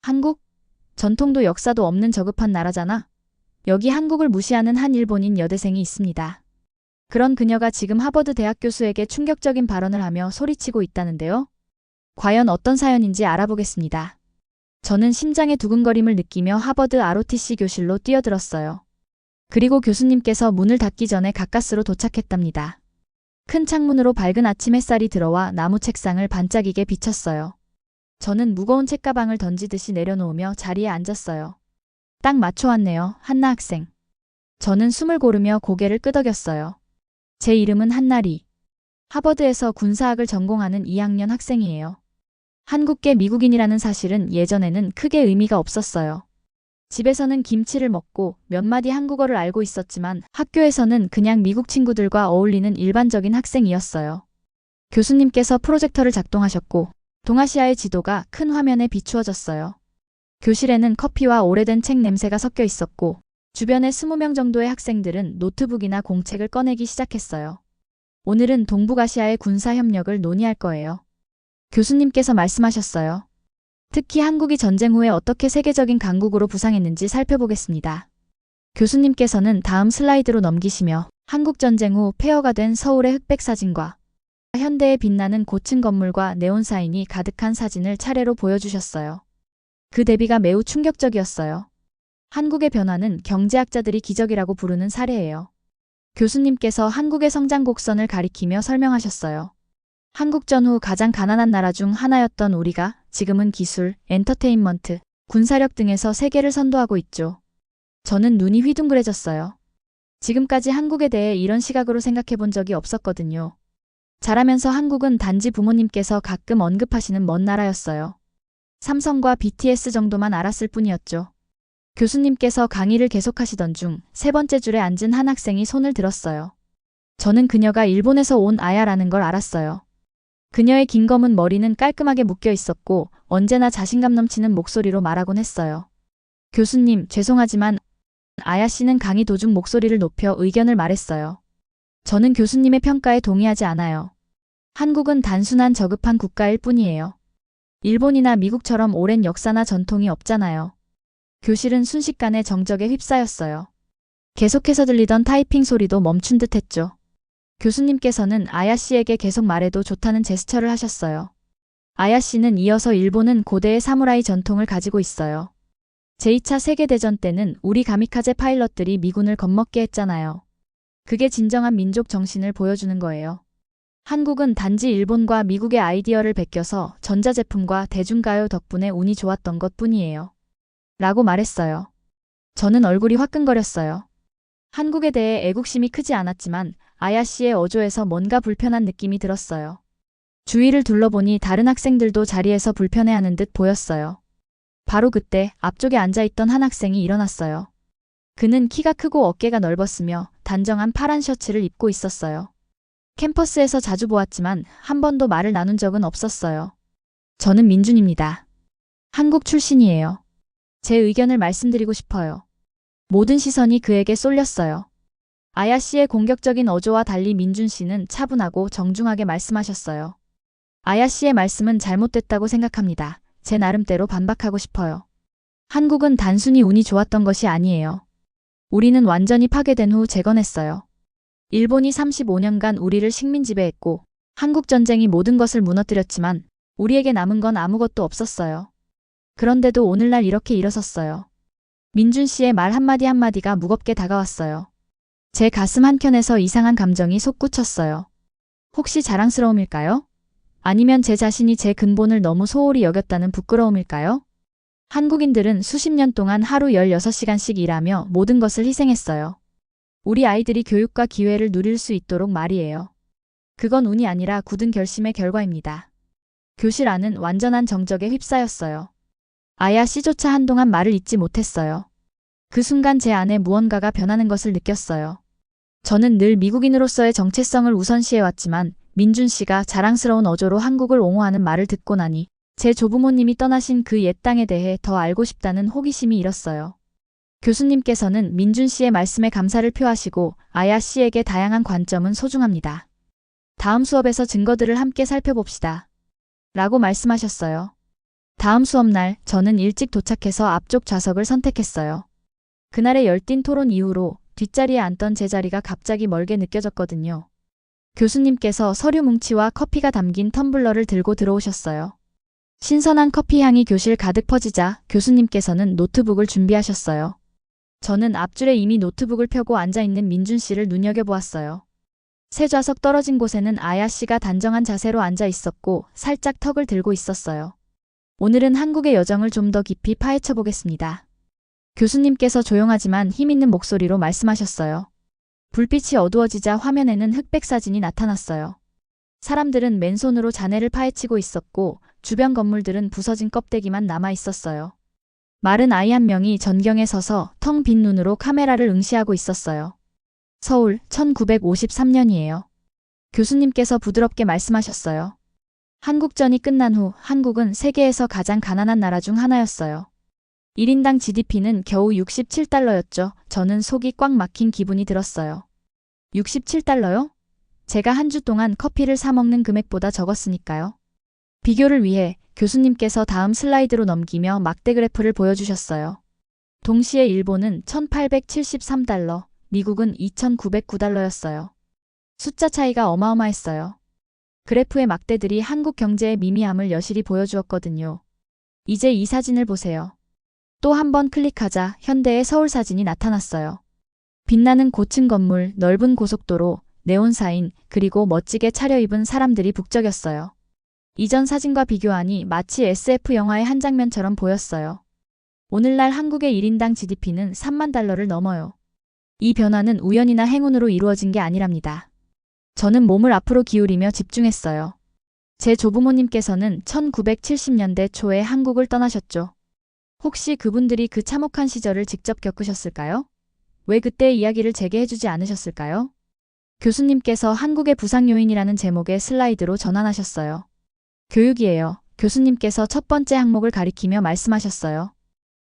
한국? 전통도 역사도 없는 저급한 나라잖아. 여기 한국을 무시하는 한 일본인 여대생이 있습니다. 그런 그녀가 지금 하버드 대학 교수에게 충격적인 발언을 하며 소리치고 있다는데요. 과연 어떤 사연인지 알아보겠습니다. 저는 심장의 두근거림을 느끼며 하버드 ROTC 교실로 뛰어들었어요. 그리고 교수님께서 문을 닫기 전에 가까스로 도착했답니다. 큰 창문으로 밝은 아침 햇살이 들어와 나무 책상을 반짝이게 비쳤어요. 저는 무거운 책가방을 던지듯이 내려놓으며 자리에 앉았어요. 딱 맞춰 왔네요, 한나 학생. 저는 숨을 고르며 고개를 끄덕였어요. 제 이름은 한나리. 하버드에서 군사학을 전공하는 2학년 학생이에요. 한국계 미국인이라는 사실은 예전에는 크게 의미가 없었어요. 집에서는 김치를 먹고 몇 마디 한국어를 알고 있었지만 학교에서는 그냥 미국 친구들과 어울리는 일반적인 학생이었어요. 교수님께서 프로젝터를 작동하셨고 동아시아의 지도가 큰 화면에 비추어졌어요. 교실에는 커피와 오래된 책 냄새가 섞여 있었고 주변에 20명 정도의 학생들은 노트북이나 공책을 꺼내기 시작했어요. 오늘은 동북아시아의 군사협력을 논의할 거예요. 교수님께서 말씀하셨어요. 특히 한국이 전쟁 후에 어떻게 세계적인 강국으로 부상했는지 살펴보겠습니다. 교수님께서는 다음 슬라이드로 넘기시며 한국 전쟁 후 폐허가 된 서울의 흑백 사진과 현대의 빛나는 고층 건물과 네온사인이 가득한 사진을 차례로 보여주셨어요. 그 대비가 매우 충격적이었어요. 한국의 변화는 경제학자들이 기적이라고 부르는 사례예요. 교수님께서 한국의 성장 곡선을 가리키며 설명하셨어요. 한국 전후 가장 가난한 나라 중 하나였던 우리가 지금은 기술, 엔터테인먼트, 군사력 등에서 세계를 선도하고 있죠. 저는 눈이 휘둥그레졌어요. 지금까지 한국에 대해 이런 시각으로 생각해 본 적이 없었거든요. 자라면서 한국은 단지 부모님께서 가끔 언급하시는 먼 나라였어요. 삼성과 BTS 정도만 알았을 뿐이었죠. 교수님께서 강의를 계속하시던 중 세 번째 줄에 앉은 한 학생이 손을 들었어요. 저는 그녀가 일본에서 온 아야라는 걸 알았어요. 그녀의 긴 검은 머리는 깔끔하게 묶여 있었고 언제나 자신감 넘치는 목소리로 말하곤 했어요. 교수님, 죄송하지만 아야 씨는 강의 도중 목소리를 높여 의견을 말했어요. 저는 교수님의 평가에 동의하지 않아요. 한국은 단순한 저급한 국가일 뿐이에요. 일본이나 미국처럼 오랜 역사나 전통이 없잖아요. 교실은 순식간에 정적에 휩싸였어요. 계속해서 들리던 타이핑 소리도 멈춘 듯 했죠. 교수님께서는 아야 씨에게 계속 말해도 좋다는 제스처를 하셨어요. 아야 씨는 이어서 일본은 고대의 사무라이 전통을 가지고 있어요. 제2차 세계대전 때는 우리 가미카제 파일럿들이 미군을 겁먹게 했잖아요. 그게 진정한 민족 정신을 보여주는 거예요. 한국은 단지 일본과 미국의 아이디어를 베껴서 전자제품과 대중가요 덕분에 운이 좋았던 것 뿐이에요. 라고 말했어요. 저는 얼굴이 화끈거렸어요. 한국에 대해 애국심이 크지 않았지만 아야 씨의 어조에서 뭔가 불편한 느낌이 들었어요. 주위를 둘러보니 다른 학생들도 자리에서 불편해하는 듯 보였어요. 바로 그때 앞쪽에 앉아있던 한 학생이 일어났어요. 그는 키가 크고 어깨가 넓었으며 단정한 파란 셔츠를 입고 있었어요. 캠퍼스에서 자주 보았지만 한 번도 말을 나눈 적은 없었어요. 저는 민준입니다. 한국 출신이에요. 제 의견을 말씀드리고 싶어요. 모든 시선이 그에게 쏠렸어요. 아야 씨의 공격적인 어조와 달리 민준 씨는 차분하고 정중하게 말씀하셨어요. 아야 씨의 말씀은 잘못됐다고 생각합니다. 제 나름대로 반박하고 싶어요. 한국은 단순히 운이 좋았던 것이 아니에요. 우리는 완전히 파괴된 후 재건했어요. 일본이 35년간 우리를 식민 지배했고 한국 전쟁이 모든 것을 무너뜨렸지만 우리에게 남은 건 아무것도 없었어요. 그런데도 오늘날 이렇게 일어섰어요. 민준 씨의 말 한마디 한마디가 무겁게 다가왔어요. 제 가슴 한켠에서 이상한 감정이 솟구쳤어요. 혹시 자랑스러움일까요? 아니면 제 자신이 제 근본을 너무 소홀히 여겼다는 부끄러움일까요? 한국인들은 수십 년 동안 하루 16시간씩 일하며 모든 것을 희생했어요. 우리 아이들이 교육과 기회를 누릴 수 있도록 말이에요. 그건 운이 아니라 굳은 결심의 결과입니다. 교실 안은 완전한 정적에 휩싸였어요. 아야 씨조차 한동안 말을 잇지 못했어요. 그 순간 제 안에 무언가가 변하는 것을 느꼈어요. 저는 늘 미국인으로서의 정체성을 우선시해왔지만 민준 씨가 자랑스러운 어조로 한국을 옹호하는 말을 듣고 나니 제 조부모님이 떠나신 그 옛 땅에 대해 더 알고 싶다는 호기심이 일었어요. 교수님께서는 민준 씨의 말씀에 감사를 표하시고 아야 씨에게 다양한 관점은 소중합니다. 다음 수업에서 증거들을 함께 살펴봅시다. 라고 말씀하셨어요. 다음 수업날 저는 일찍 도착해서 앞쪽 좌석을 선택했어요. 그날의 열띤 토론 이후로 뒷자리에 앉던 제 자리가 갑자기 멀게 느껴졌거든요. 교수님께서 서류 뭉치와 커피가 담긴 텀블러를 들고 들어오셨어요. 신선한 커피 향이 교실 가득 퍼지자 교수님께서는 노트북을 준비하셨어요. 저는 앞줄에 이미 노트북을 펴고 앉아있는 민준 씨를 눈여겨보았어요. 세 좌석 떨어진 곳에는 아야 씨가 단정한 자세로 앉아 있었고 살짝 턱을 들고 있었어요. 오늘은 한국의 여정을 좀 더 깊이 파헤쳐 보겠습니다. 교수님께서 조용하지만 힘있는 목소리로 말씀하셨어요. 불빛이 어두워지자 화면에는 흑백 사진이 나타났어요. 사람들은 맨손으로 잔해를 파헤치고 있었고 주변 건물들은 부서진 껍데기만 남아 있었어요. 마른 아이 한 명이 전경에 서서 텅 빈 눈으로 카메라를 응시하고 있었어요. 서울 1953년이에요. 교수님께서 부드럽게 말씀하셨어요. 한국전이 끝난 후 한국은 세계에서 가장 가난한 나라 중 하나였어요. 1인당 GDP는 겨우 67달러였죠. 저는 속이 꽉 막힌 기분이 들었어요. 67달러요? 제가 한 주 동안 커피를 사 먹는 금액보다 적었으니까요. 비교를 위해 교수님께서 다음 슬라이드로 넘기며 막대 그래프를 보여주셨어요. 동시에 일본은 1873달러, 미국은 2909달러였어요. 숫자 차이가 어마어마했어요. 그래프의 막대들이 한국 경제의 미미함을 여실히 보여주었거든요. 이제 이 사진을 보세요. 또 한 번 클릭하자 현대의 서울 사진이 나타났어요. 빛나는 고층 건물, 넓은 고속도로, 네온 사인, 그리고 멋지게 차려입은 사람들이 북적였어요. 이전 사진과 비교하니 마치 SF 영화의 한 장면처럼 보였어요. 오늘날 한국의 1인당 GDP는 3만 달러를 넘어요. 이 변화는 우연이나 행운으로 이루어진 게 아니랍니다. 저는 몸을 앞으로 기울이며 집중했어요. 제 조부모님께서는 1970년대 초에 한국을 떠나셨죠. 혹시 그분들이 그 참혹한 시절을 직접 겪으셨을까요? 왜 그때의 이야기를 제게 해주지 않으셨을까요? 교수님께서 한국의 부상 요인이라는 제목의 슬라이드로 전환하셨어요. 교육이에요. 교수님께서 첫 번째 항목을 가리키며 말씀하셨어요.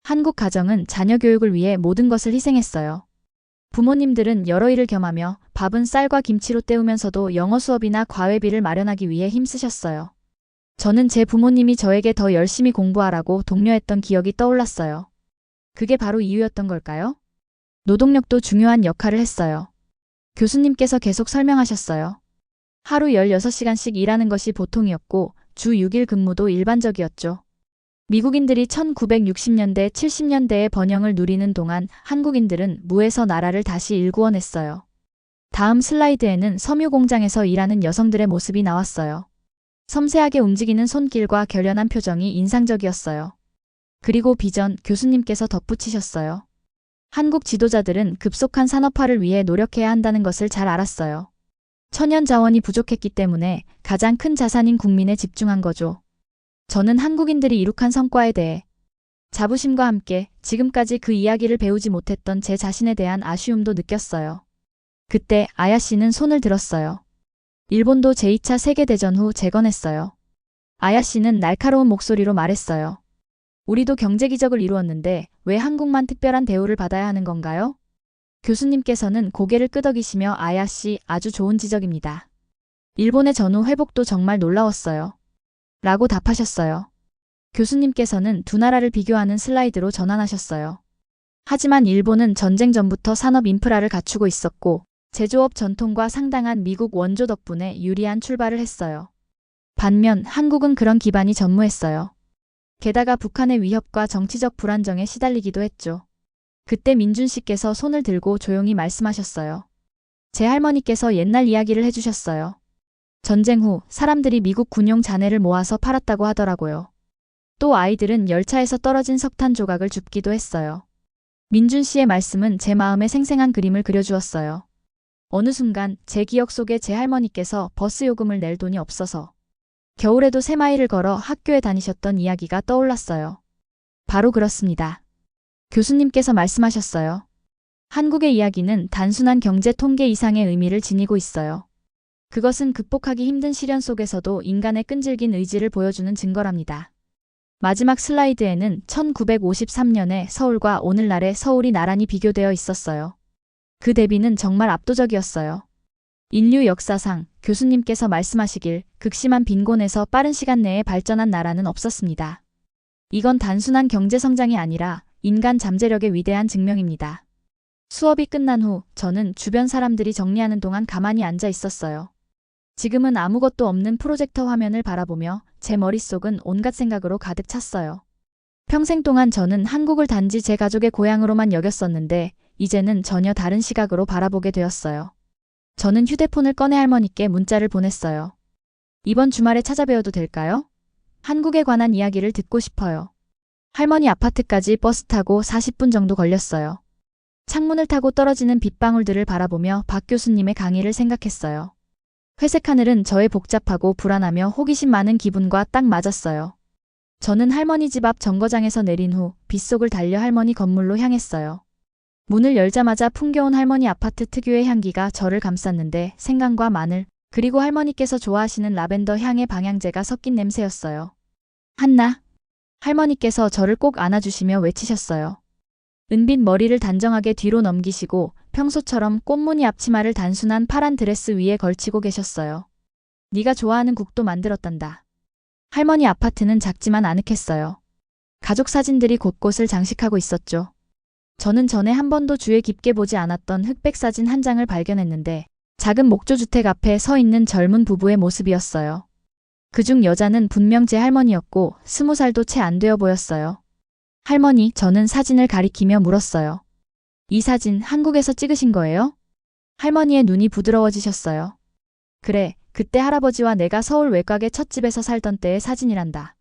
한국 가정은 자녀 교육을 위해 모든 것을 희생했어요. 부모님들은 여러 일을 겸하며 밥은 쌀과 김치로 때우면서도 영어 수업이나 과외비를 마련하기 위해 힘쓰셨어요. 저는 제 부모님이 저에게 더 열심히 공부하라고 독려했던 기억이 떠올랐어요. 그게 바로 이유였던 걸까요? 노동력도 중요한 역할을 했어요. 교수님께서 계속 설명하셨어요. 하루 16시간씩 일하는 것이 보통이었고 주 6일 근무도 일반적이었죠. 미국인들이 1960년대, 70년대의 번영을 누리는 동안 한국인들은 무에서 나라를 다시 일구어냈어요. 다음 슬라이드에는 섬유 공장에서 일하는 여성들의 모습이 나왔어요. 섬세하게 움직이는 손길과 결연한 표정이 인상적이었어요. 그리고 비전, 교수님께서 덧붙이셨어요. 한국 지도자들은 급속한 산업화를 위해 노력해야 한다는 것을 잘 알았어요. 천연 자원이 부족했기 때문에 가장 큰 자산인 국민에 집중한 거죠. 저는 한국인들이 이룩한 성과에 대해 자부심과 함께 지금까지 그 이야기를 배우지 못했던 제 자신에 대한 아쉬움도 느꼈어요. 그때 아야 씨는 손을 들었어요. 일본도 제2차 세계대전 후 재건했어요. 아야 씨는 날카로운 목소리로 말했어요. 우리도 경제기적을 이루었는데 왜 한국만 특별한 대우를 받아야 하는 건가요? 교수님께서는 고개를 끄덕이시며 아야 씨, 아주 좋은 지적입니다. 일본의 전후 회복도 정말 놀라웠어요. 라고 답하셨어요. 교수님께서는 두 나라를 비교하는 슬라이드로 전환하셨어요. 하지만 일본은 전쟁 전부터 산업 인프라를 갖추고 있었고 제조업 전통과 상당한 미국 원조 덕분에 유리한 출발을 했어요. 반면 한국은 그런 기반이 전무했어요. 게다가 북한의 위협과 정치적 불안정에 시달리기도 했죠. 그때 민준 씨께서 손을 들고 조용히 말씀하셨어요. 제 할머니께서 옛날 이야기를 해주셨어요. 전쟁 후 사람들이 미국 군용 잔해를 모아서 팔았다고 하더라고요. 또 아이들은 열차에서 떨어진 석탄 조각을 줍기도 했어요. 민준 씨의 말씀은 제 마음에 생생한 그림을 그려주었어요. 어느 순간 제 기억 속에 제 할머니께서 버스 요금을 낼 돈이 없어서 겨울에도 3마일을 걸어 학교에 다니셨던 이야기가 떠올랐어요. 바로 그렇습니다. 교수님께서 말씀하셨어요. 한국의 이야기는 단순한 경제 통계 이상의 의미를 지니고 있어요. 그것은 극복하기 힘든 시련 속에서도 인간의 끈질긴 의지를 보여주는 증거랍니다. 마지막 슬라이드에는 1953년의 서울과 오늘날의 서울이 나란히 비교되어 있었어요. 그 대비는 정말 압도적이었어요. 인류 역사상 교수님께서 말씀하시길 극심한 빈곤에서 빠른 시간 내에 발전한 나라는 없었습니다. 이건 단순한 경제 성장이 아니라 인간 잠재력의 위대한 증명입니다. 수업이 끝난 후 저는 주변 사람들이 정리하는 동안 가만히 앉아 있었어요. 지금은 아무것도 없는 프로젝터 화면을 바라보며 제 머릿속은 온갖 생각으로 가득 찼어요. 평생 동안 저는 한국을 단지 제 가족의 고향으로만 여겼었는데 이제는 전혀 다른 시각으로 바라보게 되었어요. 저는 휴대폰을 꺼내 할머니께 문자를 보냈어요. 이번 주말에 찾아뵈어도 될까요? 한국에 관한 이야기를 듣고 싶어요. 할머니 아파트까지 버스 타고 40분 정도 걸렸어요. 창문을 타고 떨어지는 빗방울들을 바라보며 박 교수님의 강의를 생각했어요. 회색 하늘은 저의 복잡하고 불안하며 호기심 많은 기분과 딱 맞았어요. 저는 할머니 집 앞 정거장에서 내린 후 빗속을 달려 할머니 건물로 향했어요. 문을 열자마자 풍겨온 할머니 아파트 특유의 향기가 저를 감쌌는데 생강과 마늘, 그리고 할머니께서 좋아하시는 라벤더 향의 방향제가 섞인 냄새였어요. 한나. 할머니께서 저를 꼭 안아주시며 외치셨어요. 은빛 머리를 단정하게 뒤로 넘기시고 평소처럼 꽃무늬 앞치마를 단순한 파란 드레스 위에 걸치고 계셨어요. 네가 좋아하는 국도 만들었단다. 할머니 아파트는 작지만 아늑했어요. 가족 사진들이 곳곳을 장식하고 있었죠. 저는 전에 한 번도 주의 깊게 보지 않았던 흑백 사진 한 장을 발견했는데 작은 목조주택 앞에 서 있는 젊은 부부의 모습이었어요. 그중 여자는 분명 제 할머니였고 20살도 채 안 되어 보였어요. 할머니, 저는 사진을 가리키며 물었어요. 이 사진 한국에서 찍으신 거예요? 할머니의 눈이 부드러워지셨어요. 그래, 그때 할아버지와 내가 서울 외곽의 찻집에서 살던 때의 사진이란다.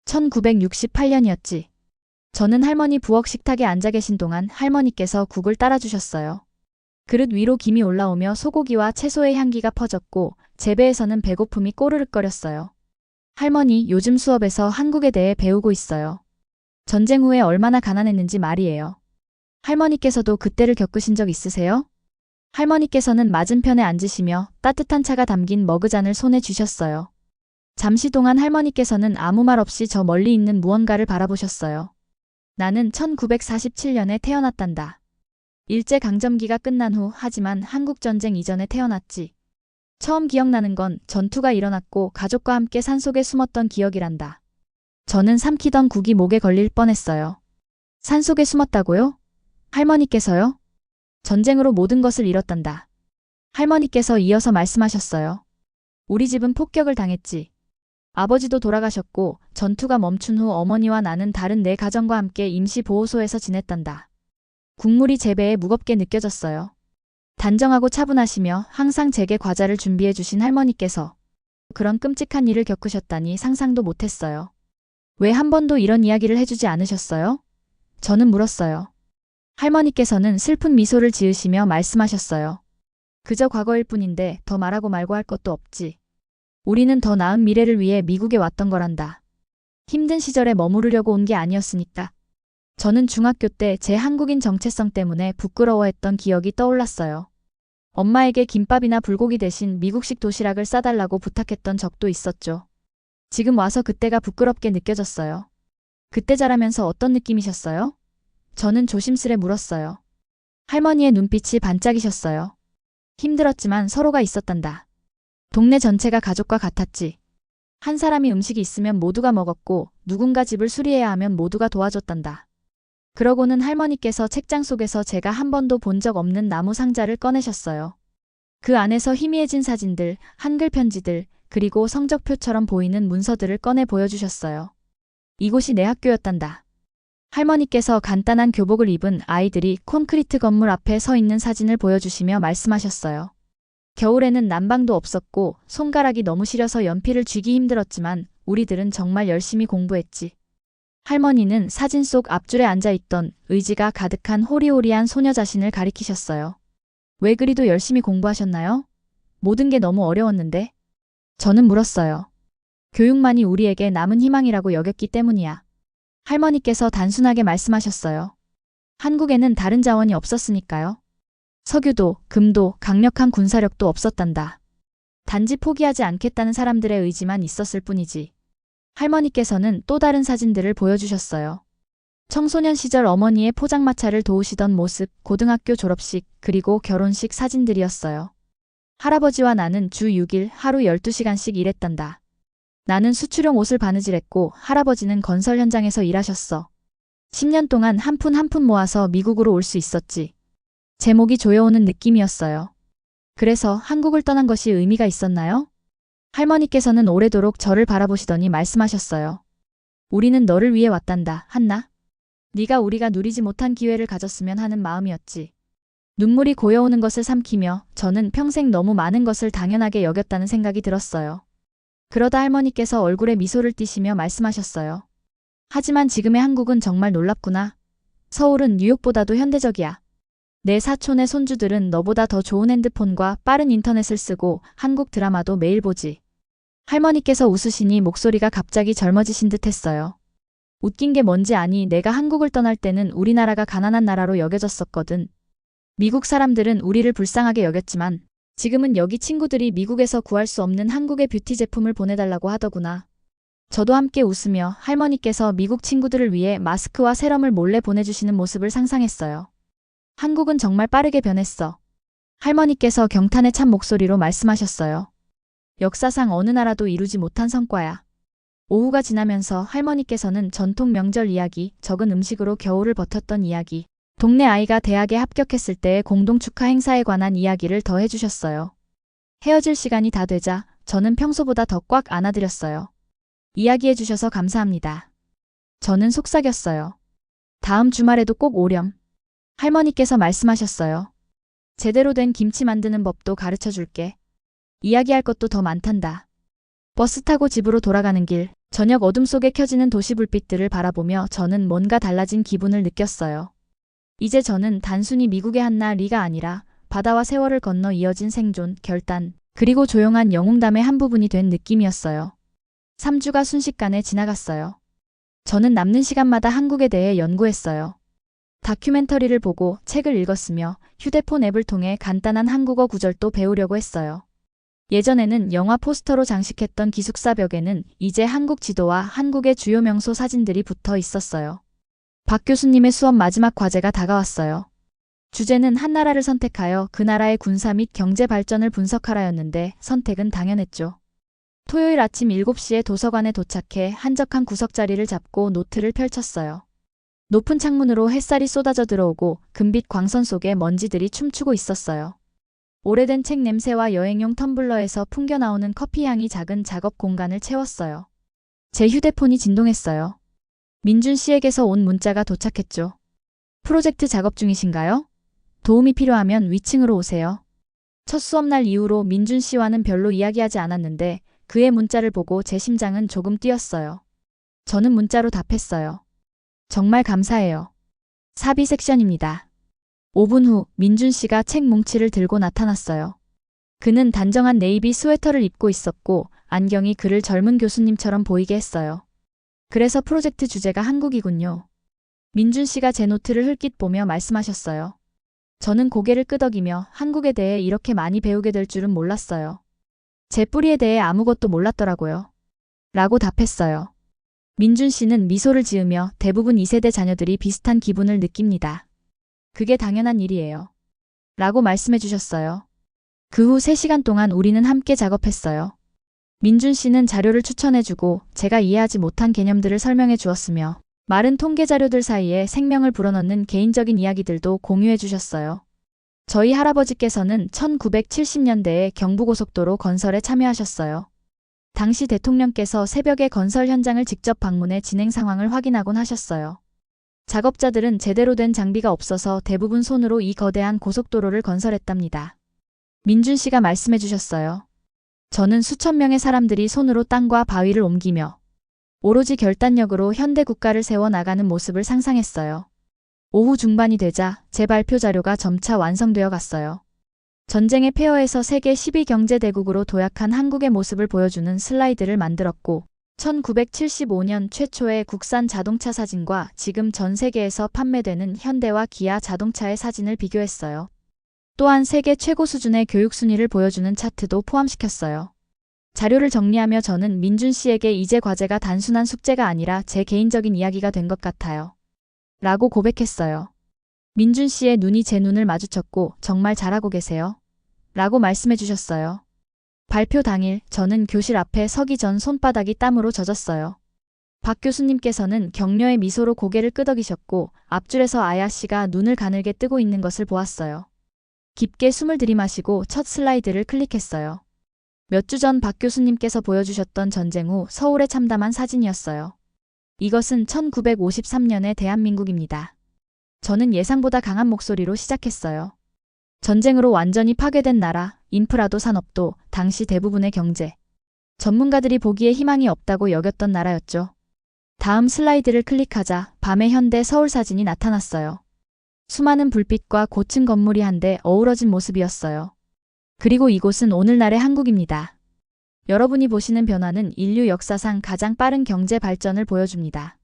1968년이었지. 저는 할머니 부엌 식탁에 앉아 계신 동안 할머니께서 국을 따라주셨어요. 그릇 위로 김이 올라오며 소고기와 채소의 향기가 퍼졌고 제 배에서는 배고픔이 꼬르륵거렸어요. 할머니, 요즘 수업에서 한국에 대해 배우고 있어요. 전쟁 후에 얼마나 가난했는지 말이에요. 할머니께서도 그때를 겪으신 적 있으세요? 할머니께서는 맞은편에 앉으시며 따뜻한 차가 담긴 머그잔을 손에 쥐셨어요. 잠시 동안 할머니께서는 아무 말 없이 저 멀리 있는 무언가를 바라보셨어요. 나는 1947년에 태어났단다. 일제강점기가 끝난 후 하지만 한국전쟁 이전에 태어났지. 처음 기억나는 건 전투가 일어났고 가족과 함께 산속에 숨었던 기억이란다. 저는 삼키던 국이 목에 걸릴 뻔했어요. 산속에 숨었다고요? 할머니께서요? 전쟁으로 모든 것을 잃었단다. 할머니께서 이어서 말씀하셨어요. 우리 집은 폭격을 당했지. 아버지도 돌아가셨고 전투가 멈춘 후 어머니와 나는 다른 네 가정과 함께 임시보호소에서 지냈단다. 국물이 제 배에 무겁게 느껴졌어요. 단정하고 차분하시며 항상 제게 과자를 준비해 주신 할머니께서 그런 끔찍한 일을 겪으셨다니 상상도 못했어요. 왜 한 번도 이런 이야기를 해주지 않으셨어요? 저는 물었어요. 할머니께서는 슬픈 미소를 지으시며 말씀하셨어요. 그저 과거일 뿐인데 더 말하고 말고 할 것도 없지. 우리는 더 나은 미래를 위해 미국에 왔던 거란다. 힘든 시절에 머무르려고 온 게 아니었으니까. 저는 중학교 때 제 한국인 정체성 때문에 부끄러워했던 기억이 떠올랐어요. 엄마에게 김밥이나 불고기 대신 미국식 도시락을 싸달라고 부탁했던 적도 있었죠. 지금 와서 그때가 부끄럽게 느껴졌어요. 그때 자라면서 어떤 느낌이셨어요? 저는 조심스레 물었어요. 할머니의 눈빛이 반짝이셨어요. 힘들었지만 서로가 있었단다. 동네 전체가 가족과 같았지. 한 사람이 음식이 있으면 모두가 먹었고 누군가 집을 수리해야 하면 모두가 도와줬단다. 그러고는 할머니께서 책장 속에서 제가 한 번도 본 적 없는 나무 상자를 꺼내셨어요. 그 안에서 희미해진 사진들, 한글 편지들, 그리고 성적표처럼 보이는 문서들을 꺼내 보여주셨어요. 이곳이 내 학교였단다. 할머니께서 간단한 교복을 입은 아이들이 콘크리트 건물 앞에 서 있는 사진을 보여주시며 말씀하셨어요. 겨울에는 난방도 없었고 손가락이 너무 시려서 연필을 쥐기 힘들었지만 우리들은 정말 열심히 공부했지. 할머니는 사진 속 앞줄에 앉아있던 의지가 가득한 호리호리한 소녀 자신을 가리키셨어요. 왜 그리도 열심히 공부하셨나요? 모든 게 너무 어려웠는데? 저는 물었어요. 교육만이 우리에게 남은 희망이라고 여겼기 때문이야. 할머니께서 단순하게 말씀하셨어요. 한국에는 다른 자원이 없었으니까요. 석유도, 금도, 강력한 군사력도 없었단다. 단지 포기하지 않겠다는 사람들의 의지만 있었을 뿐이지. 할머니께서는 또 다른 사진들을 보여주셨어요. 청소년 시절 어머니의 포장마차를 도우시던 모습, 고등학교 졸업식, 그리고 결혼식 사진들이었어요. 할아버지와 나는 주 6일 하루 12시간씩 일했단다. 나는 수출용 옷을 바느질했고 할아버지는 건설 현장에서 일하셨어. 10년 동안 한 푼 한 푼 모아서 미국으로 올 수 있었지. 제 목이 조여오는 느낌이었어요. 그래서 한국을 떠난 것이 의미가 있었나요? 할머니께서는 오래도록 저를 바라보시더니 말씀하셨어요. 우리는 너를 위해 왔단다, 한나. 네가 우리가 누리지 못한 기회를 가졌으면 하는 마음이었지. 눈물이 고여오는 것을 삼키며 저는 평생 너무 많은 것을 당연하게 여겼다는 생각이 들었어요. 그러다 할머니께서 얼굴에 미소를 띠시며 말씀하셨어요. 하지만 지금의 한국은 정말 놀랍구나. 서울은 뉴욕보다도 현대적이야. 내 사촌의 손주들은 너보다 더 좋은 핸드폰과 빠른 인터넷을 쓰고 한국 드라마도 매일 보지. 할머니께서 웃으시니 목소리가 갑자기 젊어지신 듯 했어요. 웃긴 게 뭔지 아니, 내가 한국을 떠날 때는 우리나라가 가난한 나라로 여겨졌었거든. 미국 사람들은 우리를 불쌍하게 여겼지만 지금은 여기 친구들이 미국에서 구할 수 없는 한국의 뷰티 제품을 보내달라고 하더구나. 저도 함께 웃으며 할머니께서 미국 친구들을 위해 마스크와 세럼을 몰래 보내주시는 모습을 상상했어요. 한국은 정말 빠르게 변했어. 할머니께서 경탄에 찬 목소리로 말씀하셨어요. 역사상 어느 나라도 이루지 못한 성과야. 오후가 지나면서 할머니께서는 전통 명절 이야기, 적은 음식으로 겨울을 버텼던 이야기, 동네 아이가 대학에 합격했을 때의 공동 축하 행사에 관한 이야기를 더 해주셨어요. 헤어질 시간이 다 되자 저는 평소보다 더 꽉 안아드렸어요. 이야기해 주셔서 감사합니다. 저는 속삭였어요. 다음 주말에도 꼭 오렴. 할머니께서 말씀하셨어요. 제대로 된 김치 만드는 법도 가르쳐 줄게. 이야기할 것도 더 많단다. 버스 타고 집으로 돌아가는 길, 저녁 어둠 속에 켜지는 도시 불빛들을 바라보며 저는 뭔가 달라진 기분을 느꼈어요. 이제 저는 단순히 미국의 한나 리가 아니라 바다와 세월을 건너 이어진 생존, 결단, 그리고 조용한 영웅담의 한 부분이 된 느낌이었어요. 3주가 순식간에 지나갔어요. 저는 남는 시간마다 한국에 대해 연구했어요. 다큐멘터리를 보고 책을 읽었으며 휴대폰 앱을 통해 간단한 한국어 구절도 배우려고 했어요. 예전에는 영화 포스터로 장식했던 기숙사 벽에는 이제 한국 지도와 한국의 주요 명소 사진들이 붙어 있었어요. 박 교수님의 수업 마지막 과제가 다가왔어요. 주제는 한 나라를 선택하여 그 나라의 군사 및 경제 발전을 분석하라였는데 선택은 당연했죠. 토요일 아침 7시에 도서관에 도착해 한적한 구석자리를 잡고 노트를 펼쳤어요. 높은 창문으로 햇살이 쏟아져 들어오고 금빛 광선 속에 먼지들이 춤추고 있었어요. 오래된 책 냄새와 여행용 텀블러에서 풍겨나오는 커피 향이 작은 작업 공간을 채웠어요. 제 휴대폰이 진동했어요. 민준 씨에게서 온 문자가 도착했죠. 프로젝트 작업 중이신가요? 도움이 필요하면 위층으로 오세요. 첫 수업날 이후로 민준 씨와는 별로 이야기하지 않았는데 그의 문자를 보고 제 심장은 조금 뛰었어요. 저는 문자로 답했어요. 정말 감사해요. 사비 섹션입니다. 5분 후 민준 씨가 책 뭉치를 들고 나타났어요. 그는 단정한 네이비 스웨터를 입고 있었고 안경이 그를 젊은 교수님처럼 보이게 했어요. 그래서 프로젝트 주제가 한국이군요. 민준 씨가 제 노트를 흘낏 보며 말씀하셨어요. 저는 고개를 끄덕이며 한국에 대해 이렇게 많이 배우게 될 줄은 몰랐어요. 제 뿌리에 대해 아무것도 몰랐더라고요. 라고 답했어요. 민준 씨는 미소를 지으며 대부분 2세대 자녀들이 비슷한 기분을 느낍니다. 그게 당연한 일이에요. 라고 말씀해 주셨어요. 그 후 3시간 동안 우리는 함께 작업했어요. 민준 씨는 자료를 추천해주고 제가 이해하지 못한 개념들을 설명해 주었으며 마른 통계 자료들 사이에 생명을 불어넣는 개인적인 이야기들도 공유해 주셨어요. 저희 할아버지께서는 1970년대에 경부고속도로 건설에 참여하셨어요. 당시 대통령께서 새벽에 건설 현장을 직접 방문해 진행 상황을 확인하곤 하셨어요. 작업자들은 제대로 된 장비가 없어서 대부분 손으로 이 거대한 고속도로를 건설했답니다. 민준 씨가 말씀해 주셨어요. 저는 수천 명의 사람들이 손으로 땅과 바위를 옮기며 오로지 결단력으로 현대 국가를 세워 나가는 모습을 상상했어요. 오후 중반이 되자 제 발표 자료가 점차 완성되어 갔어요. 전쟁의 폐허에서 세계 10위 경제대국으로 도약한 한국의 모습을 보여주는 슬라이드를 만들었고 1975년 최초의 국산 자동차 사진과 지금 전 세계에서 판매되는 현대와 기아 자동차의 사진을 비교했어요. 또한 세계 최고 수준의 교육 순위를 보여주는 차트도 포함시켰어요. 자료를 정리하며 저는 민준 씨에게 이제 과제가 단순한 숙제가 아니라 제 개인적인 이야기가 된 것 같아요. 라고 고백했어요. 민준 씨의 눈이 제 눈을 마주쳤고 정말 잘하고 계세요. 라고 말씀해 주셨어요. 발표 당일 저는 교실 앞에 서기 전 손바닥이 땀으로 젖었어요. 박 교수님께서는 격려의 미소로 고개를 끄덕이셨고 앞줄에서 아야 씨가 눈을 가늘게 뜨고 있는 것을 보았어요. 깊게 숨을 들이마시고 첫 슬라이드를 클릭했어요. 몇 주 전 박 교수님께서 보여주셨던 전쟁 후 서울에 참담한 사진이었어요. 이것은 1953년의 대한민국입니다. 저는 예상보다 강한 목소리로 시작했어요. 전쟁으로 완전히 파괴된 나라, 인프라도 산업도, 당시 대부분의 경제. 전문가들이 보기에 희망이 없다고 여겼던 나라였죠. 다음 슬라이드를 클릭하자 밤의 현대 서울 사진이 나타났어요. 수많은 불빛과 고층 건물이 한데 어우러진 모습이었어요. 그리고 이곳은 오늘날의 한국입니다. 여러분이 보시는 변화는 인류 역사상 가장 빠른 경제 발전을 보여줍니다.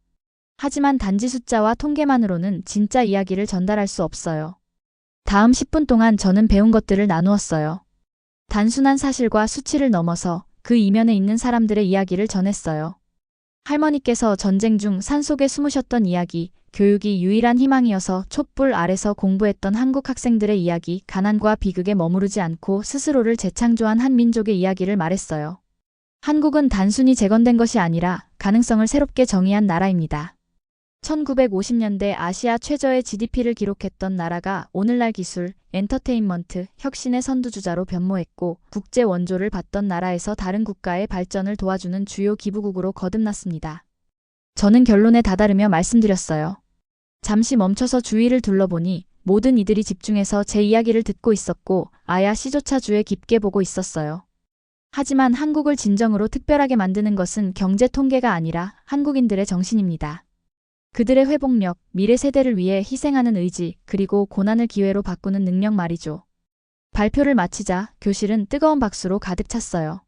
하지만 단지 숫자와 통계만으로는 진짜 이야기를 전달할 수 없어요. 다음 10분 동안 저는 배운 것들을 나누었어요. 단순한 사실과 수치를 넘어서 그 이면에 있는 사람들의 이야기를 전했어요. 할머니께서 전쟁 중 산속에 숨으셨던 이야기, 교육이 유일한 희망이어서 촛불 아래서 공부했던 한국 학생들의 이야기, 가난과 비극에 머무르지 않고 스스로를 재창조한 한 민족의 이야기를 말했어요. 한국은 단순히 재건된 것이 아니라 가능성을 새롭게 정의한 나라입니다. 1950년대 아시아 최저의 GDP를 기록했던 나라가 오늘날 기술, 엔터테인먼트, 혁신의 선두주자로 변모했고 국제 원조를 받던 나라에서 다른 국가의 발전을 도와주는 주요 기부국으로 거듭났습니다. 저는 결론에 다다르며 말씀드렸어요. 잠시 멈춰서 주위를 둘러보니 모든 이들이 집중해서 제 이야기를 듣고 있었고 아야 씨조차 주에 깊게 보고 있었어요. 하지만 한국을 진정으로 특별하게 만드는 것은 경제 통계가 아니라 한국인들의 정신입니다. 그들의 회복력, 미래 세대를 위해 희생하는 의지, 그리고 고난을 기회로 바꾸는 능력 말이죠. 발표를 마치자 교실은 뜨거운 박수로 가득 찼어요.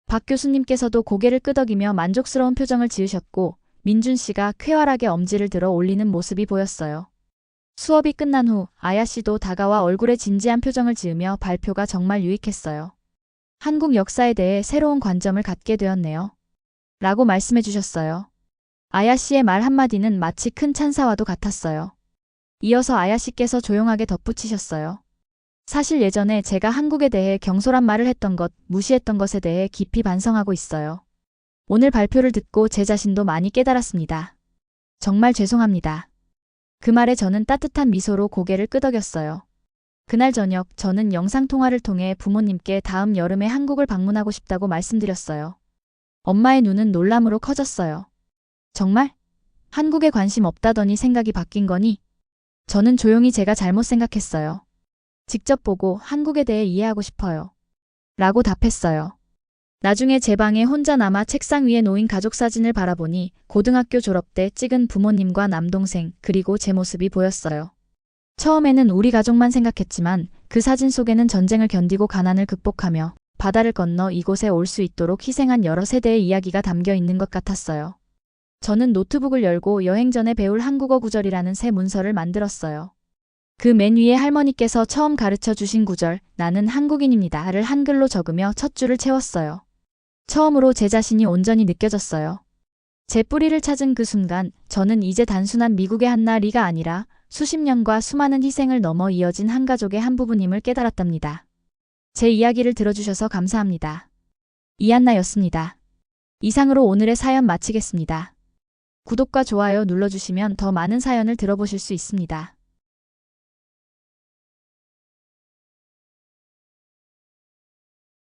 박 교수님께서도 고개를 끄덕이며 만족스러운 표정을 지으셨고 민준 씨가 쾌활하게 엄지를 들어 올리는 모습이 보였어요. 수업이 끝난 후 아야 씨도 다가와 얼굴에 진지한 표정을 지으며 발표가 정말 유익했어요. 한국 역사에 대해 새로운 관점을 갖게 되었네요. 라고 말씀해 주셨어요. 아야 씨의 말 한마디는 마치 큰 찬사와도 같았어요. 이어서 아야 씨께서 조용하게 덧붙이셨어요. 사실 예전에 제가 한국에 대해 경솔한 말을 했던 것, 무시했던 것에 대해 깊이 반성하고 있어요. 오늘 발표를 듣고 제 자신도 많이 깨달았습니다. 정말 죄송합니다. 그 말에 저는 따뜻한 미소로 고개를 끄덕였어요. 그날 저녁 저는 영상통화를 통해 부모님께 다음 여름에 한국을 방문하고 싶다고 말씀드렸어요. 엄마의 눈은 놀람으로 커졌어요. 정말? 한국에 관심 없다더니 생각이 바뀐 거니? 저는 조용히 제가 잘못 생각했어요. 직접 보고 한국에 대해 이해하고 싶어요. 라고 답했어요. 나중에 제 방에 혼자 남아 책상 위에 놓인 가족 사진을 바라보니 고등학교 졸업 때 찍은 부모님과 남동생 그리고 제 모습이 보였어요. 처음에는 우리 가족만 생각했지만 그 사진 속에는 전쟁을 견디고 가난을 극복하며 바다를 건너 이곳에 올 수 있도록 희생한 여러 세대의 이야기가 담겨 있는 것 같았어요. 저는 노트북을 열고 여행 전에 배울 한국어 구절이라는 새 문서를 만들었어요. 그 맨 위에 할머니께서 처음 가르쳐 주신 구절, 나는 한국인입니다를 한글로 적으며 첫 줄을 채웠어요. 처음으로 제 자신이 온전히 느껴졌어요. 제 뿌리를 찾은 그 순간 저는 이제 단순한 미국의 한나리가 아니라 수십 년과 수많은 희생을 넘어 이어진 한 가족의 한 부분임을 깨달았답니다. 제 이야기를 들어주셔서 감사합니다. 이한나였습니다. 이상으로 오늘의 사연 마치겠습니다. 구독과 좋아요 눌러주시면 더 많은 사연을 들어보실 수 있습니다.